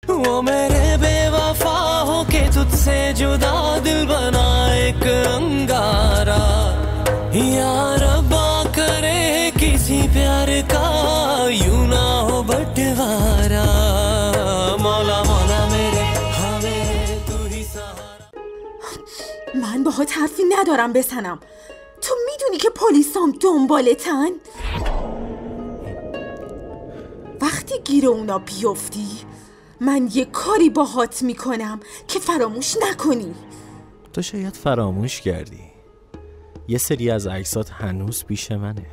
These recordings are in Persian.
वो मेरे बेवफा हो के तुझसे जुदा दिल बना एक अंगारा या रब्बा करे किसी प्यार का यूं ना हो बंटवारा मौला मौला मेरे हाँ मेरे तू ही सहारा. من باهات حرفی ندارم بزنم. تو میدونی که پلیسام دنبالتن؟ وقتی گیر اونا بیفتی من یه کاری باهات میکنم که فراموش نکنی. تو شاید فراموش کردی. یه سری از عکسات هنوز پیش منه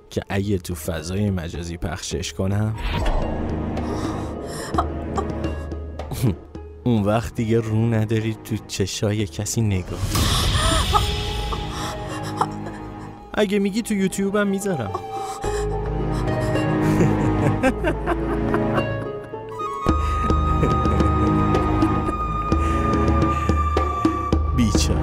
که اگه تو فضای مجازی پخشش کنم اون وقت دیگه رو نداری تو چشای کسی نگاه. اگه میگی تو یوتیوبم میذارم. بیچاره.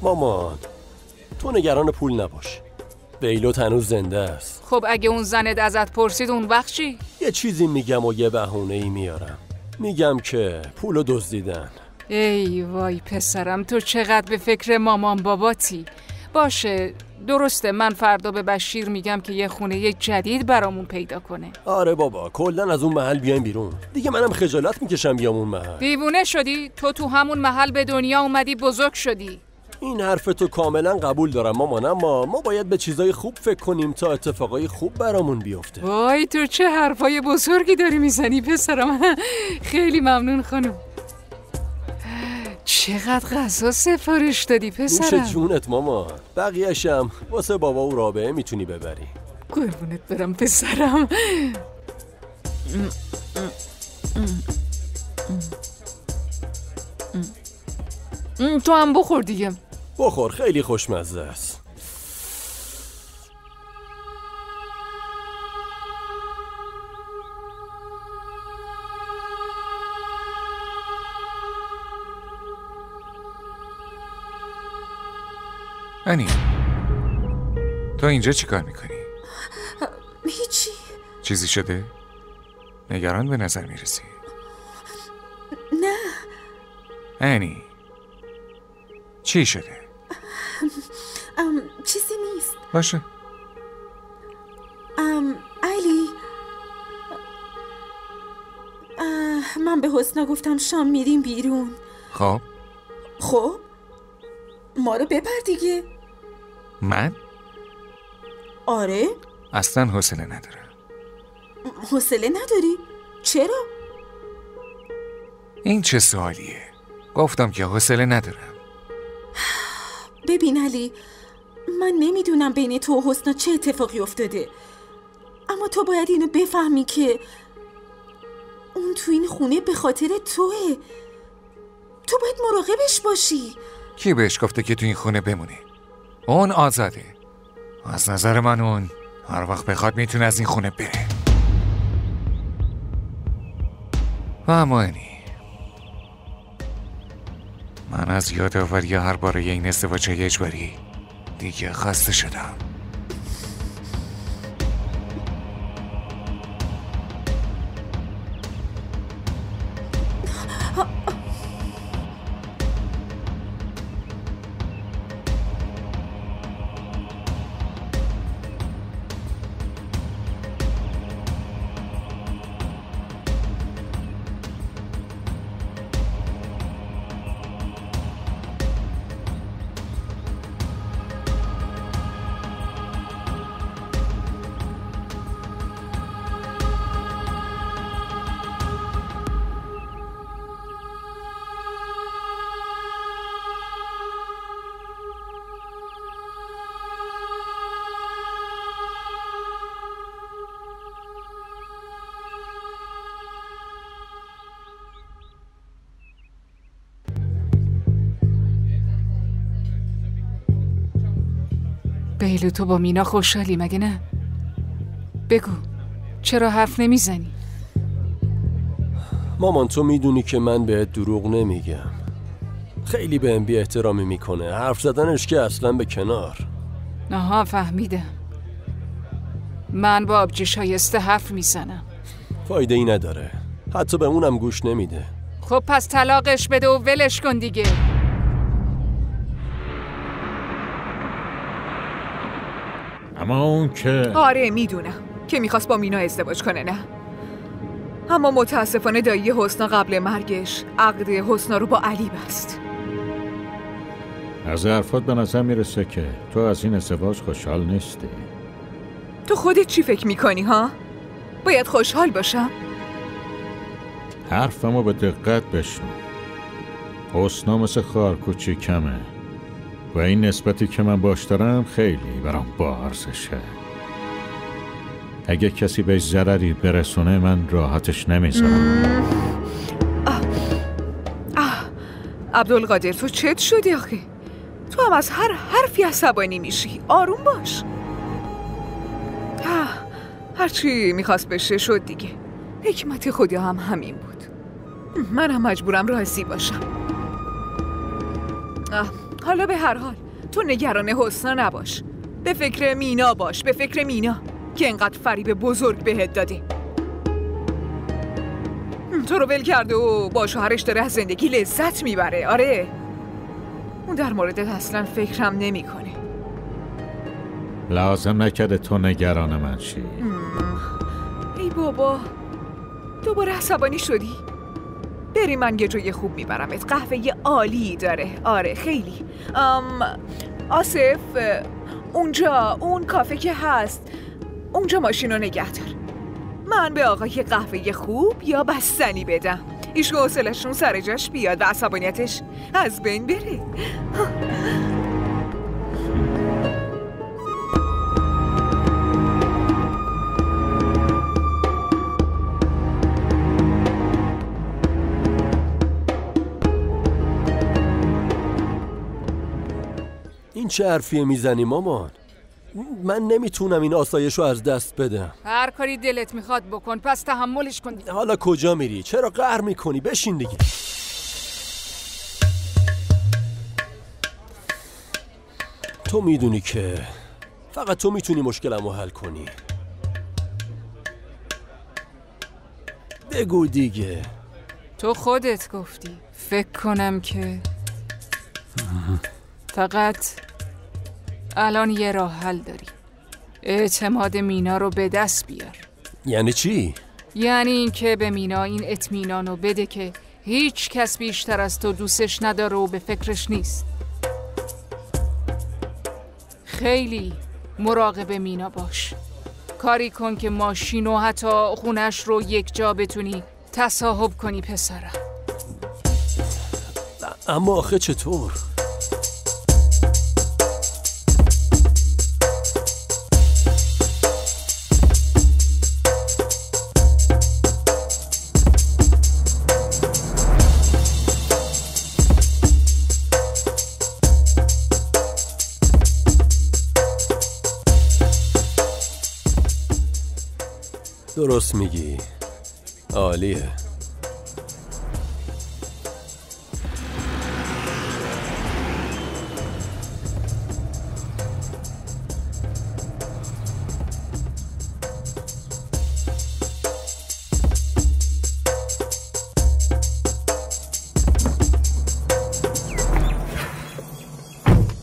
مامان تو نگران پول نباش. بیلوت هنوز زنده است. خب اگه اون زنت ازت پرسید اون وقت چی؟ یه چیزی میگم و یه بهونه‌ای میارم. میگم که پولو دزدیدن. ای وای پسرم تو چقدر به فکر مامان باباتی. باشه درسته من فردا به بشیر میگم که یه خونه جدید برامون پیدا کنه. آره بابا کلن از اون محل بیایم بیرون. دیگه منم خجالت میکشم بیام اون محل. دیوونه شدی؟ تو همون محل به دنیا اومدی بزرگ شدی. این حرف تو کاملا قبول دارم مامان، اما ما باید به چیزای خوب فکر کنیم تا اتفاقای خوب برامون بیفته. وای تو چه حرفای بزرگی داری میزنی پسرم. خیلی ممنون خانم. چقدر غذا سفارش دادی پسرم. نوش جونت مامان. بقیه‌شم واسه بابا و رابعه میتونی ببری. قربونت برم پسرم. تو هم بخور دیگه. بخور خیلی خوشمزه است. انی تو اینجا چی کار میکنی؟ هیچی. چیزی شده؟ نگران به نظر میرسی. نه انی چی شده؟ چیزی نیست. باشه. علی من به حسنا گفتم شام میریم بیرون. خب ما رو ببر دیگه. من؟ آره اصلا حوصله ندارم. حوصله نداری؟ چرا؟ این چه سوالیه؟ گفتم که حوصله ندارم. ببین علی من نمیدونم بین تو و حسنا چه اتفاقی افتاده، اما تو باید اینو بفهمی که اون تو این خونه به خاطر توه. تو باید مراقبش باشی. کی بهش گفته که تو این خونه بمونه؟ اون آزاده. از نظر من اون هر وقت بخواد میتونه از این خونه بره. و اما اینی من از یادآوری هر باره این ازدواج اجباری دیگه خسته شدم. بیلو تو با مینا خوشحالی مگه نه؟ بگو چرا حرف نمیزنی؟ مامان تو میدونی که من بهت دروغ نمیگم. خیلی بهم بی احترامی میکنه. حرف زدنش که اصلا به کنار. آها فهمیدم. من با آبجی شایسته حرف میزنم. فایده ای نداره. حتی به اونم گوش نمیده. خب پس طلاقش بده و ولش کن دیگه. اما اون که آره میدونم که میخواست با مینا ازدواج کنه، نه؟ اما متاسفانه دایی حسنا قبل مرگش عقد حسنا رو با علی بست. از حرفات به نظر میرسه که تو از این ازدواج خوشحال نیستی. تو خودت چی فکر میکنی ها؟ باید خوشحال باشم؟ حرفمو به دقت بشنو. حسنا مثل خار کوچیکمه و این نسبتی که من باش دارم خیلی برام با ارزشه. اگه کسی بهش ضرری برسونه من راحتش نمیذارم. عبدالقادر تو چت شدی آخه؟ تو هم از هر حرفی عصبانی میشی. آروم باش. هرچی میخواست بشه شد دیگه. حکمت خدا هم همین بود. منم مجبورم راضی باشم. حالا به هر حال تو نگران حسنا نباش. به فکر مینا باش. به فکر مینا که انقدر فریب بزرگ بهت داده. تو رو ول کرده و با شوهرش داره از زندگی لذت میبره. آره اون در موردت اصلا فکرم نمیکنه. لازم نکرده تو نگران من شی. ای بابا دوباره عصبانی شدی؟ بری من یه جای خوب میبرمت. قهوه عالی داره. آره خیلی. آصف اونجا اون کافه که هست اونجا ماشین رو نگه دار. من به آقای قهوه خوب یا بستنی بدم. ایشون حوصله‌شون سر جاش بیاد و عصبانیتش از بین بره. این چه حرفیه میزنی مامان؟ من نمیتونم این آسایش رو از دست بدم. هر کاری دلت میخواد بکن، پس تحملش کن. حالا کجا میری؟ چرا قهر میکنی؟ بشین دیگه. تو میدونی که فقط تو میتونی مشکلمو حل کنی. بگو دیگه. تو خودت گفتی. فکر کنم که فقط الان یه راه حل داری. اعتماد مینا رو به دست بیار. یعنی چی؟ یعنی این که به مینا این اطمینان رو بده که هیچ کس بیشتر از تو دوستش نداره و به فکرش نیست. خیلی مراقب مینا باش. کاری کن که ماشین و حتی خونش رو یک جا بتونی تصاحب کنی پسرم. اما آخه چطور؟ درست میگی. عالیه.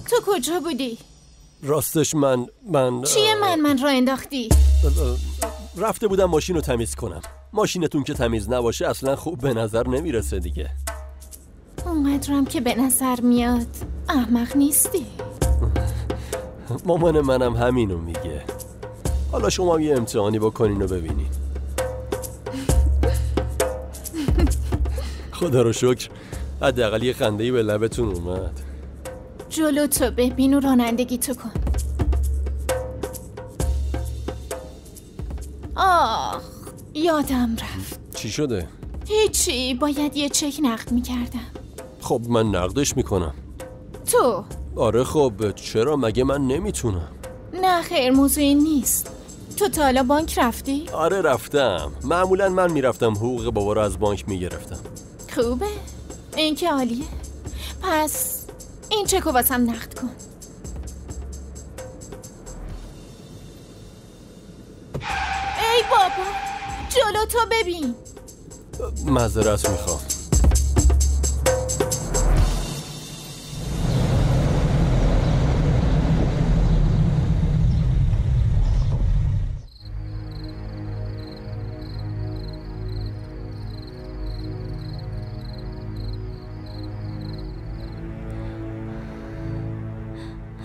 تو کجا بودی؟ راستش من چیه من را انداختی؟ رفته بودم ماشین رو تمیز کنم. ماشینتون که تمیز نباشه اصلا خوب به نظر نمیرسه دیگه. اونقدرم که به نظر میاد احمق نیستی. مامان منم همینو میگه. حالا شما یه امتحانی بکنین و ببینین. خدا رو شکر حداقل یه خنده‌ای به لبتون اومد. جلو تو ببین و رانندگی تو کن. آخ یادم رفت. چی شده؟ هیچی، باید یه چک نقد میکردم. خب من نقدش میکنم. تو؟ آره خب چرا؟ مگه من نمیتونم؟ نه خیر، موضوعی نیست. تو تا حالا بانک رفتی؟ آره رفتم. معمولا من میرفتم حقوق بابا رو از بانک میگرفتم. خوبه، این که عالیه. پس این چکو واسم نقد کن. ای بابا، جلو تو ببین. معذرت میخوام.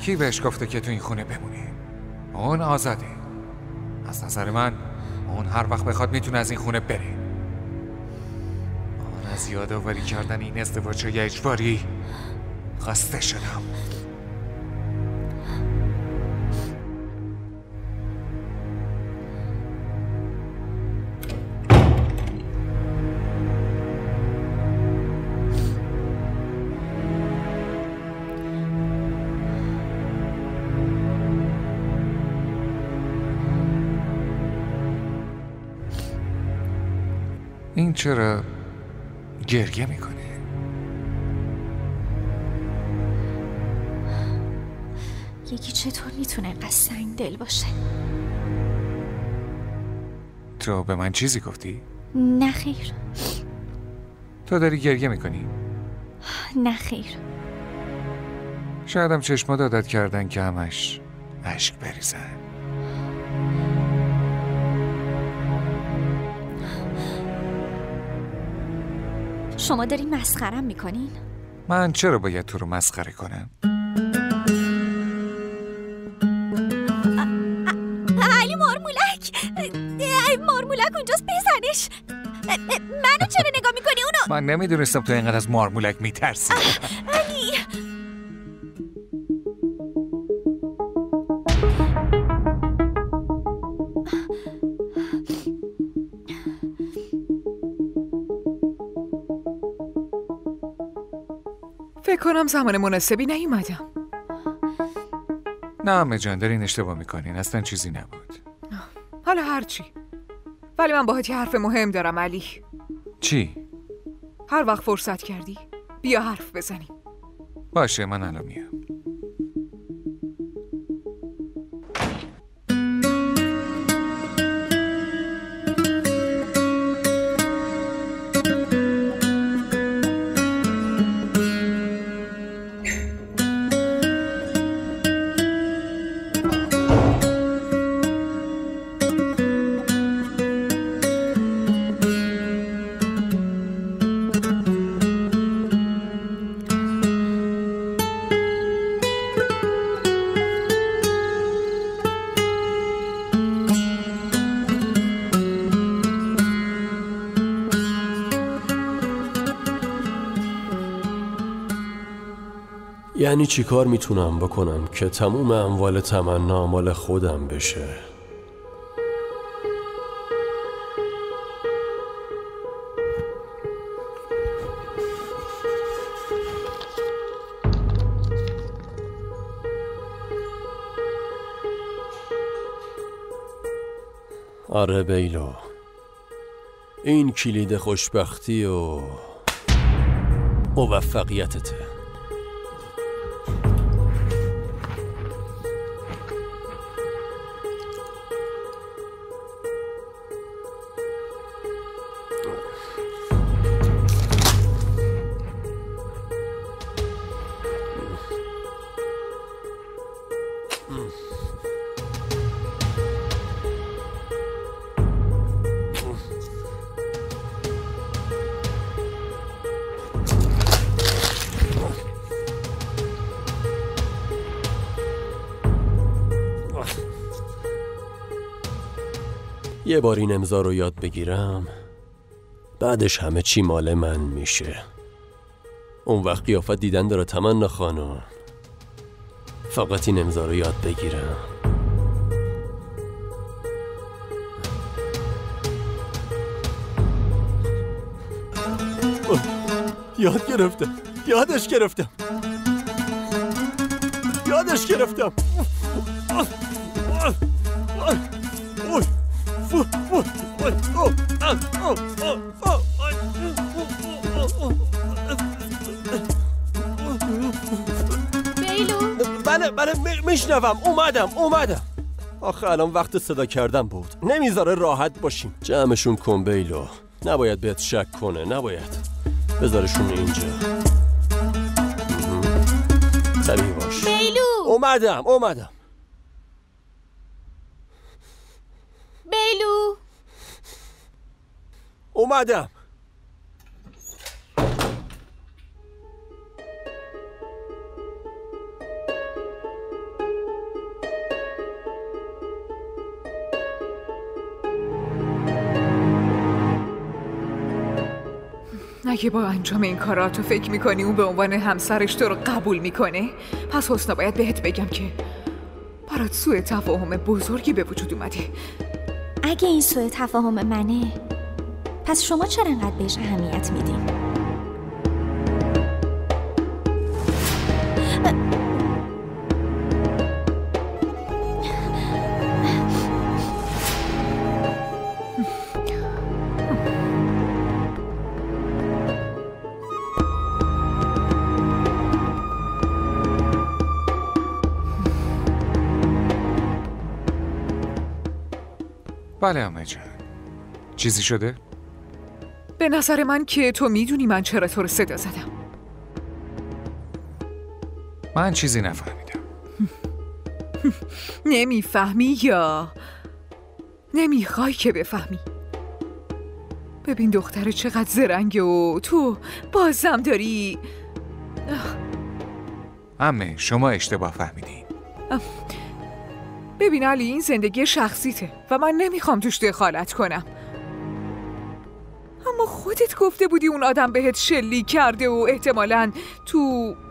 کی بهش گفته که تو این خونه بمونی؟ اون آزاده. از نظر من اون هر وقت بخواد میتونه از این خونه بره. من از یادآوری کردن این ازدواج‌های اجباری خسته شدم. این چرا گریه میکنه؟ یکی چطور میتونه اینقدر سنگ دل باشه؟ تو به من چیزی گفتی؟ نه خیر. تو داری گریه میکنی؟ نه خیر. شایدم چشمات عادت کردن که همش اشک بریزن. شما دارین مسخرم میکنین؟ من چرا باید تو رو مسخره کنم؟ علی مارمولک! مارمولک اونجاست، بزنش! منو چرا نگاه میکنی اونو؟ من نمیدونستم تو اینقدر از مارمولک میترسی. علی! فکر کنم زمان مناسبی نیومدم. نه عمه جان، دارین اشتباه میکنین. اصلا چیزی نبود. حالا هرچی. ولی من باهات یه حرف مهم دارم علی. چی؟ هر وقت فرصت کردی بیا حرف بزنیم. باشه، من الان میام. یعنی چی کار میتونم بکنم که تموم اموال تمنا مال خودم بشه؟ آره بیلو، این کلید خوشبختی و موفقیتته. یه بار این امضا رو یاد بگیرم، بعدش همه چی مال من میشه. اون وقت قیافت دیدن داره تمنا خانم. فقط این امضا رو یاد بگیرم. یادش گرفتم. بیلو؟ بله میشنوم. اومدم. آخه الان وقت صدا کردن بود. نمیذاره راحت باشیم. جمعشون کن بیلو. نباید بهت شک کنه. نباید. بذارشون اینجا. طبیعی باش. بیلو. اومدم. بیلو. اومدم. اگه با انجام این کارا تو فکر میکنی اون به عنوان همسرش تو رو قبول میکنه، پس حسنا باید بهت بگم که برات سوء تفاهم بزرگی به وجود اومده. اگه این سوء تفاهم منه، پس شما چرا انقدر بهش اهمیت میدین؟ بله عمه جان. چیزی شده؟ به نظر من که تو میدونی من چرا تو رو صدا زدم. من چیزی نفهمیدم. نمیفهمی یا نمیخوای که بفهمی؟ ببین دختر چقدر زرنگه و تو بازم داری. عمه شما اشتباه فهمیدین. ببین علی، این زندگی شخصیته و من نمیخوام توش دخالت کنم. اما خودت گفته بودی اون آدم بهت شلیک کرده و احتمالاً تو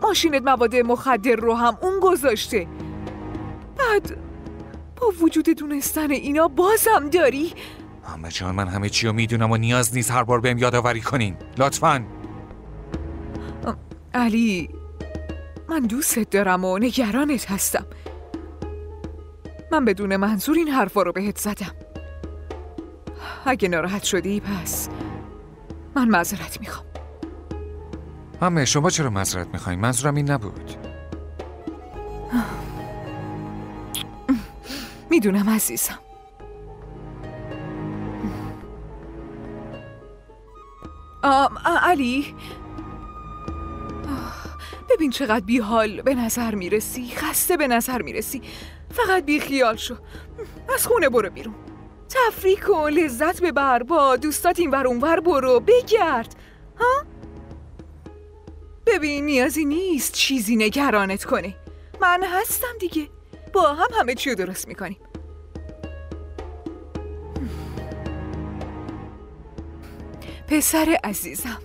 ماشینت مواد مخدر رو هم اون گذاشته. بعد با وجود دونستن اینا بازم داری؟ عمه جان من همه چی رو میدونم و نیاز نیست هر بار بهم یادآوری کنین لطفاً. علی، من دوستت دارم و نگرانت هستم. من بدون منظور این حرفا رو بهت زدم. اگه ناراحت شدی پس من معذرت میخوام. عمه شما چرا معذرت میخواین؟ منظورم این نبود. میدونم عزیزم. علی، ببین چقدر بیحال به نظر میرسی، خسته به نظر میرسی. فقط بی خیال شو. از خونه برو بیرون، تفریح کن، لذت ببر، با دوستات این ور اون ور برو، بگرد. ها؟ ببین نیازی نیست چیزی نگرانت کنه. من هستم دیگه. با هم همه چی رو درست میکنیم. پسر عزیزم.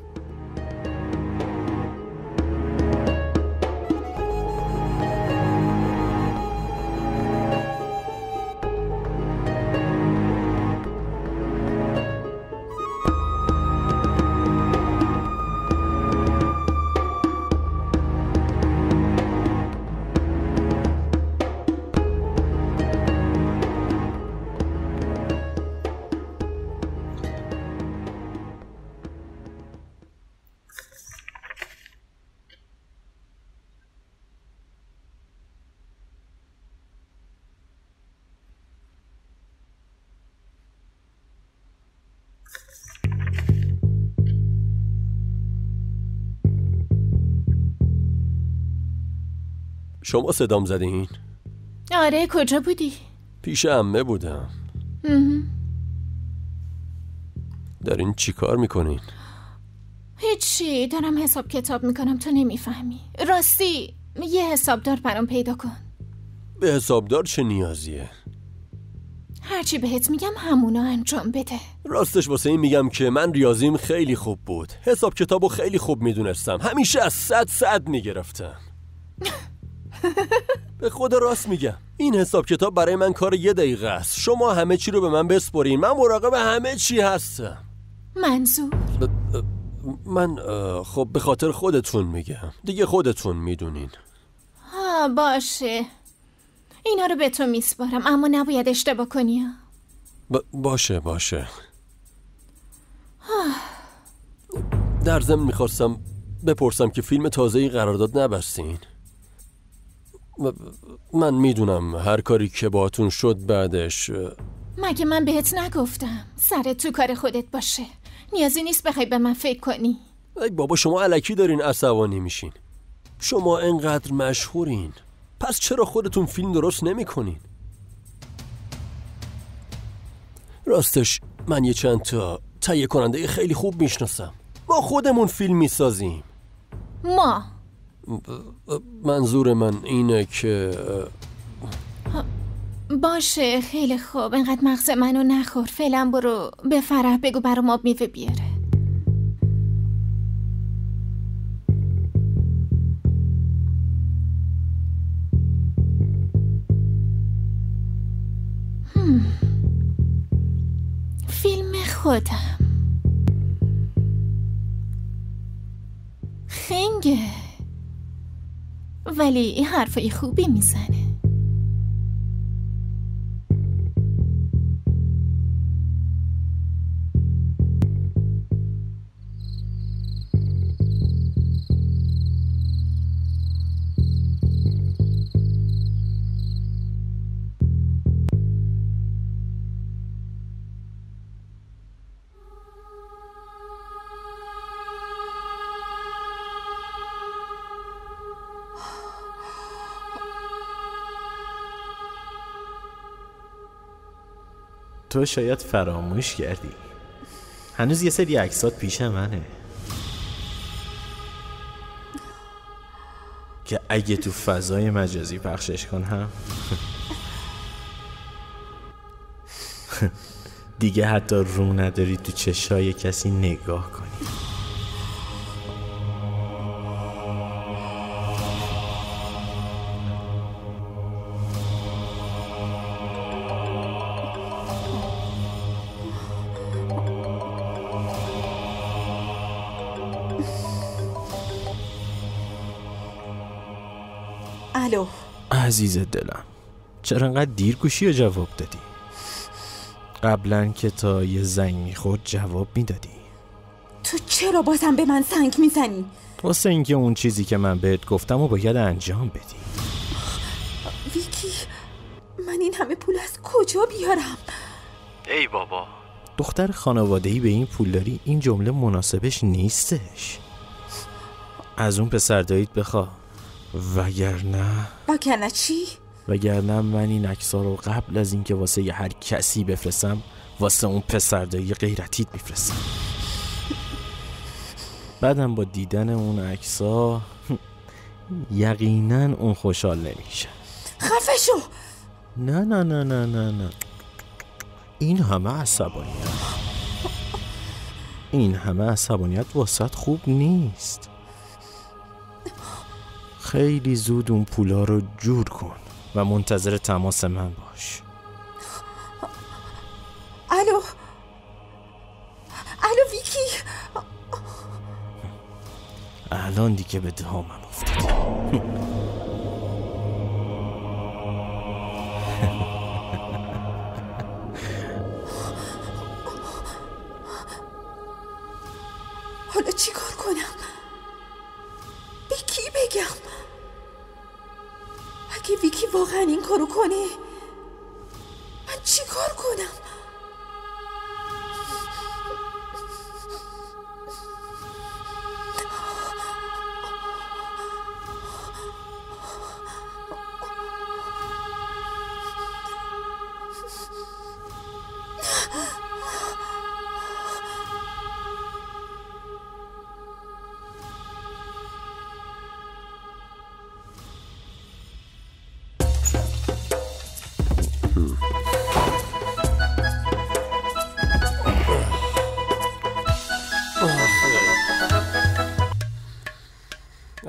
شما صدام زدین؟ آره، کجا بودی؟ پیش عمه بودم. دارین چی کار میکنین؟ هیچی، دارم حساب کتاب میکنم. تو نمیفهمی. راستی یه حسابدار برام پیدا کن. به حسابدار چه نیازیه؟ هرچی بهت میگم همونو انجام بده. راستش واسه این میگم که من ریاضیم خیلی خوب بود. حساب کتابو خیلی خوب میدونستم. همیشه از 100 میگرفتم. به خدا راست میگم. این حساب کتاب برای من کار 1 دقیقه است. شما همه چی رو به من بسپرین. من مراقب همه چی هستم. منظور؟ من خب به خاطر خودتون میگم. دیگه خودتون میدونین. باشه، اینا رو به تو میسپارم، اما نباید اشتباه کنی. باشه. در ضمن میخواستم بپرسم که فیلم تازه‌ای قرارداد نبستین؟ من میدونم هر کاری که باهاتون شد بعدش. مگه من بهت نگفتم سرت تو کار خودت باشه، نیازی نیست بخوای به من فکر کنی. ای بابا شما الکی دارین عصبانی میشین. شما انقدر مشهورین، پس چرا خودتون فیلم درست نمی کنین؟ راستش من یه چند تا تهیه کننده خیلی خوب میشناسم. ما خودمون فیلم میسازیم. ما منظور من اینه که باشه خیلی خوب، اینقدر مغز منو نخور. فعلا برو به فرح بگو برام آب میوه بیاره. فیلم خودم خنگه ولی حرفای خوبی میزنه. تو شاید فراموش کردی هنوز یه سری عکسات پیش منه که اگه تو فضای مجازی پخشش کنم دیگه حتی رو نداری تو چشای کسی نگاه کنی. الو عزیز دلم، چرا انقدر دیر گوشی رو جواب دادی؟ قبلا که تا یه زنگ میخورد جواب میدادی. تو چرا بازم به من سنگ میزنی؟ واسه اینکه اون چیزی که من بهت گفتم و باید انجام بدی. ویکی من این همه پول از کجا بیارم؟ ای بابا دختر خانواده‌ای به این پولداری این جمله مناسبش نیستش. از اون پسر داییت بخوا، وگرنه چی؟ وگرنه من این عکس‌ها رو قبل از اینکه واسه یه هر کسی بفرستم واسه اون پسر دایی غیرتیت میفرستم. بعدم با دیدن اون عکس‌ها یقینا اون خوشحال نمیشه. خفه شو. نه نه نه نه نه نه، این همه عصبانیت واسط خوب نیست. خیلی زود اون پولا رو جور کن و منتظر تماس من باش. الو ویکی، الان دیگه به دهانم افتاد. حالا چی کار کنم؟ به کی بگم؟ اگه ویکی واقعا این کارو کنه من چی کار کنم؟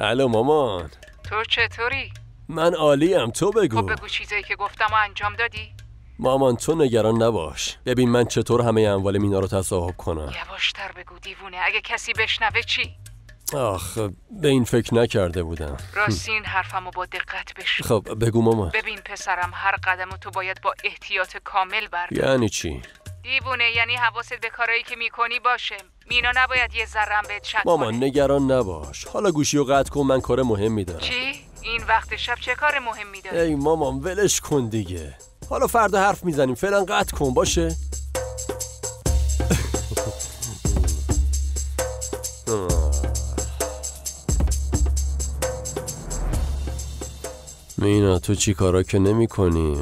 الو مامان، تو چطوری؟ من عالیم، تو بگو. خب بگو چیزایی که گفتم و انجام دادی؟ مامان تو نگران نباش، ببین من چطور همه اموال مینا رو تصاحب کنم. یواشتر بگو دیوونه، اگه کسی بشنوه چی؟ آخ به این فکر نکرده بودم. راستی این حرفمو با دقت بشنو. خب بگو مامان. ببین پسرم، هر قدمو تو باید با احتیاط کامل برداری. یعنی چی؟ دیوونه، یعنی حواست به کارایی که میکنی باشه. مینا نباید یه ذرم بهت شک کنه. مامان نگران نباش. حالا گوشی رو قطع کن، من کار مهمی دارم. چی؟ این وقت شب چه کار مهمی داری؟ ای مامان ولش کن دیگه. حالا فردا حرف میزنیم، فعلا قطع کن باشه؟ مینا تو چی کارا که نمی کنی؟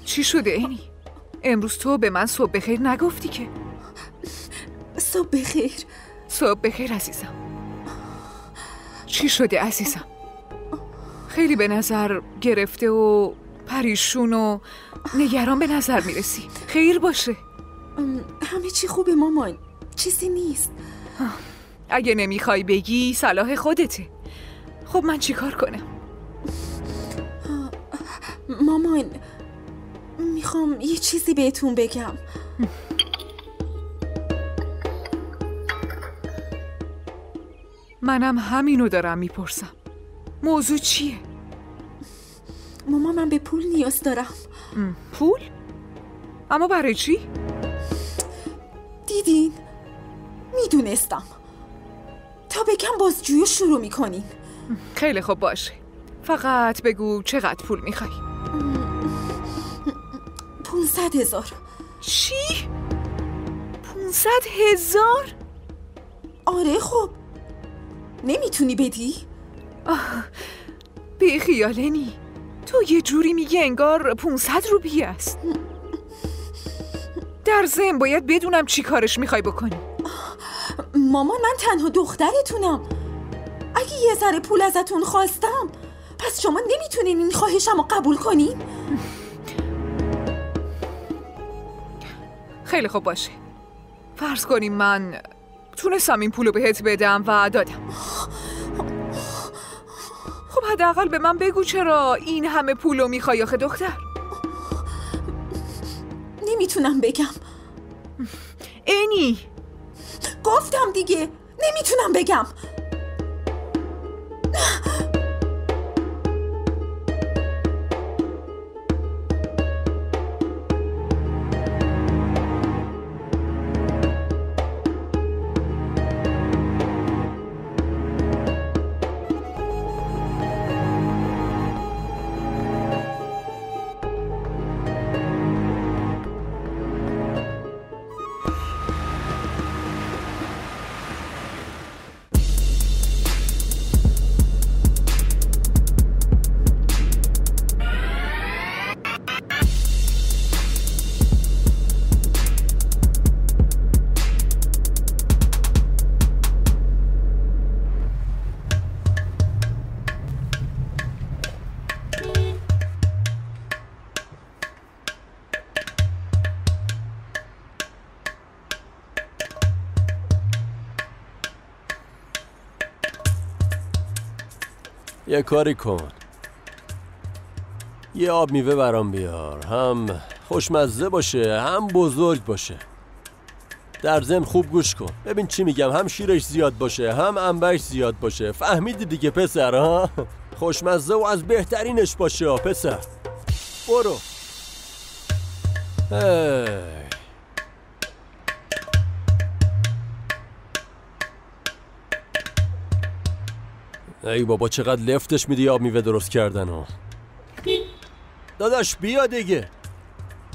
چی شده اینی؟ امروز تو به من صبح بخیر نگفتی که. صبح بخیر. صبح بخیر عزیزم. چی شده عزیزم؟ خیلی به نظر گرفته و پریشون و نگران به نظر میرسی. خیر باشه. همه چی خوبه مامان، چیزی نیست. اگه نمیخوای بگی صلاح خودته. خب من چی کار کنم؟ مامان میخوام یه چیزی بهتون بگم. منم همینو دارم میپرسم. موضوع چیه؟ مامان من به پول نیاز دارم. پول؟ اما برای چی؟ دیدین؟ میدونستم. تا بگم بازجویی شروع میکنین. خیلی خوب باشه. فقط بگو چقدر پول میخوای؟ 500,000. چی؟ 500,000؟ آره خب نمیتونی بدی؟ بی خیالنی. تو یه جوری میگی انگار 500 روپیه است. در ضمن باید بدونم چی کارش میخوای بکنی. مامان من تنها دخترتونم. اگه یه ذره پول ازتون خواستم پس شما نمیتونین این خواهشمو قبول کنین؟ خیلی خوب باشه. فرض کنیم من تونستم این پولو بهت بدم و دادم. خب حداقل به من بگو چرا این همه پولو میخوای آخه دختر؟ نمیتونم بگم. اینی گفتم دیگه نمیتونم بگم. یه کاری کن، یه آب میوه برام بیار، هم خوشمزه باشه هم بزرگ باشه. در ضمن خوب گوش کن، ببین چی میگم، هم شیرش زیاد باشه هم انبرش زیاد باشه. فهمیدی دیگه پسر ها؟ خوشمزه و از بهترینش باشه پسر. برو. ای بابا چقدر لفتش میدی آب میوه درست کردن ها. داداش بیا دیگه،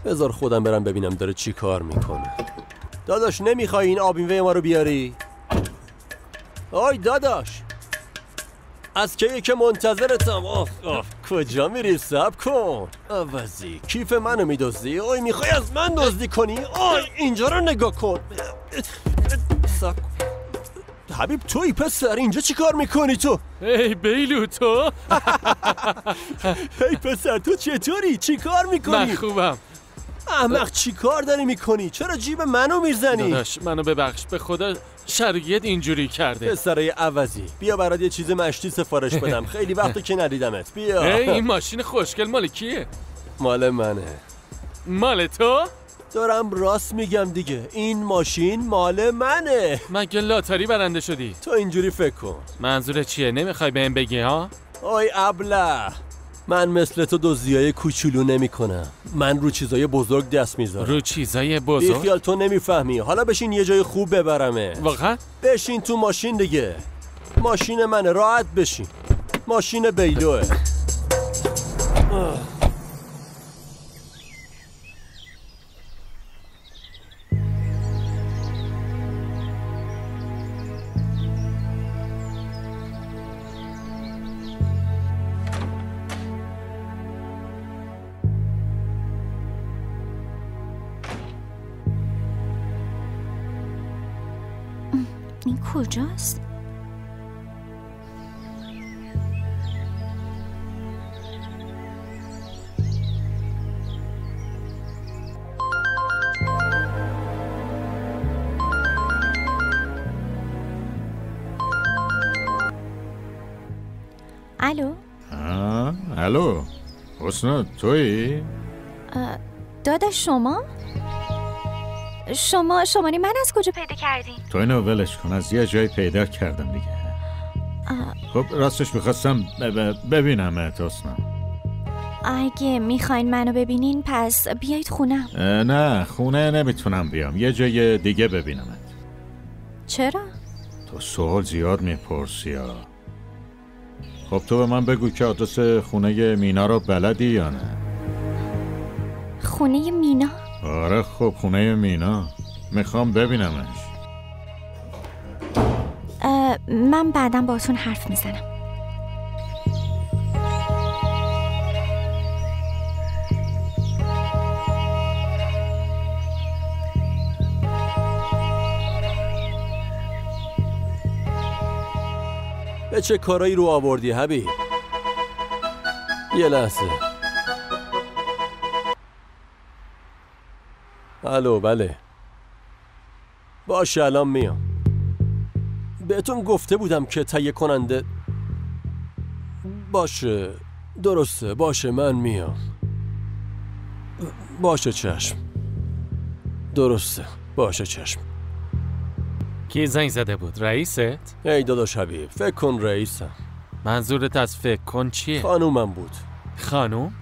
بذار خودم برم ببینم داره چی کار میکنه. داداش نمیخوای این آب میوه ما رو بیاری؟ آی داداش از کیه که منتظرتم. کجا میری؟ صبر کن. عوضی کیف منو میدزدی؟ اوی میخوای از من دزدی کنی؟ اوی اینجا رو نگاه کن. صبر کن. حبیب توی پسر اینجا چی کار میکنی تو؟ ای بیلو تو. ای پسر تو چطوری؟ چی کار میکنی؟ من خوبم. احمق چی کار داری میکنی؟ چرا جیب منو میزنی؟ داداش منو ببخش، به خدا شرایط اینجوری کرده. پسرای عوضی بیا برات یه چیز مشتی سفارش بدم. خیلی وقته که ندیدمت. بیا. این ماشین خوشگل مال کیه؟ مال منه. مال تو؟ دارم راست میگم دیگه، این ماشین مال منه. مگه لاتاری برنده شدی؟ تو اینجوری فکر کن. منظورت چیه؟ نمیخوای بهم بگی ها؟ آی ابله، من مثل تو دزدیای کوچولو نمی کنم. من رو چیزای بزرگ دست میذارم. رو چیزای بزرگ؟ بیخیال تو نمیفهمی. حالا بشین یه جای خوب ببرمه. واقعا؟ بشین تو ماشین دیگه. ماشین منه، راحت بشین. ماشین بیلوه. این کجاست؟ الو؟ الو حسنا تویی؟ داداش شماره من از کجا پیدا کردین؟ تو اینو ولش کن، از یه جای پیدا کردم دیگه. خب راستش میخواستم ببینم حسنا. اگه میخواین منو ببینین پس بیایید خونم. نه خونه نمیتونم بیام، یه جای دیگه ببینمت. چرا؟ تو سوال زیاد میپرسی ها. خب تو به من بگو که آدرس خونه مینا رو بلدی یا نه؟ خونه مینا؟ آره خب خونه مینا، میخوام ببینمش. من بعداً باتون حرف میزنم. به چه کارایی رو آوردی حبیب؟ یه لحظه. الو بله باشه الان میام. بهتون گفته بودم که تهیه کننده. باشه درسته، باشه من میام. باشه چشم. درسته باشه چشم. کی زنگ زده بود؟ رئیست؟ ای داداش حبیب فکر کن رئیسم. منظورت از فکر کن چیه؟ خانومم بود. خانوم؟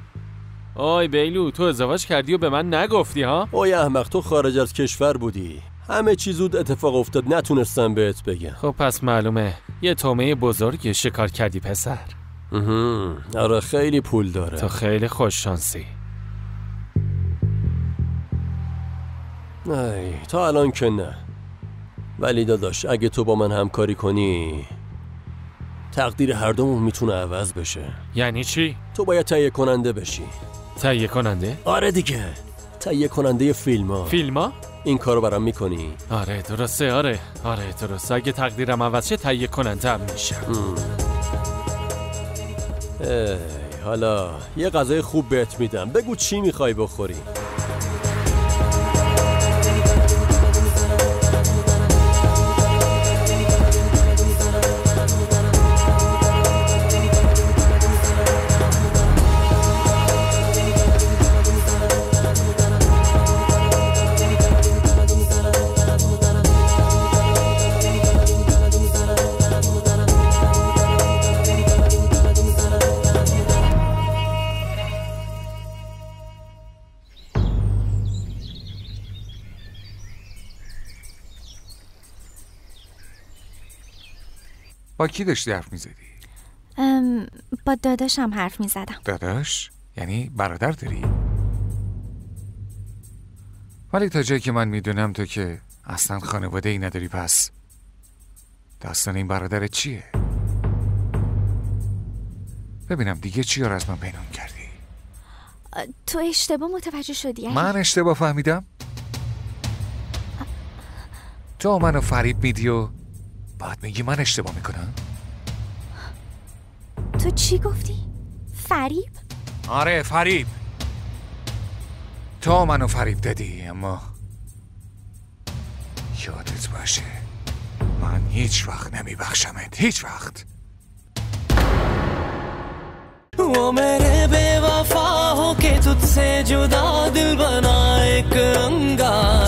آی بیلو تو ازدواج کردی و به من نگفتی ها؟ اوی احمق تو خارج از کشور بودی، همه چی زود اتفاق افتاد، نتونستم بهت بگم. خب پس معلومه یه تومه بزرگی شکار کردی پسر. آره خیلی پول داره. تو خیلی خوش شانسی. ای تا الان که نه، ولی داداش اگه تو با من همکاری کنی تقدیر هر دومون میتونه عوض بشه. یعنی چی؟ تو باید تهیه کننده بشی. تهیه کننده؟ آره دیگه، تهیه کننده فیلم‌ها. فیلم‌ها؟ این کارو برام میکنی؟ آره درسته. آره درسته. اگه تقدیرم عوض شه تهیه کننده هم میشم. حالا یه غذای خوب بهت میدم، بگو چی میخوای بخوری؟ با کی داشتی حرف میزدی؟ با داداشم حرف میزدم. داداش؟ یعنی برادر داری؟ ولی تا جایی که من میدونم تو که اصلا خانواده ای نداری، پس داستان این برادر چیه؟ ببینم دیگه چی رو از من پنهان کردی؟ تو اشتباه متوجه شدی. من اشتباه فهمیدم؟ تو منو فریب میدی و بعد میگی من اشتباه میکنم؟ تو چی گفتی؟ فریب؟ آره فریب. تو منو فریب دادی، اما یادت باشه من هیچ وقت نمیبخشمت، هیچ وقت. वो मेरे बेवफा हो के तुझसे जुदा दिल बना एक अंगारा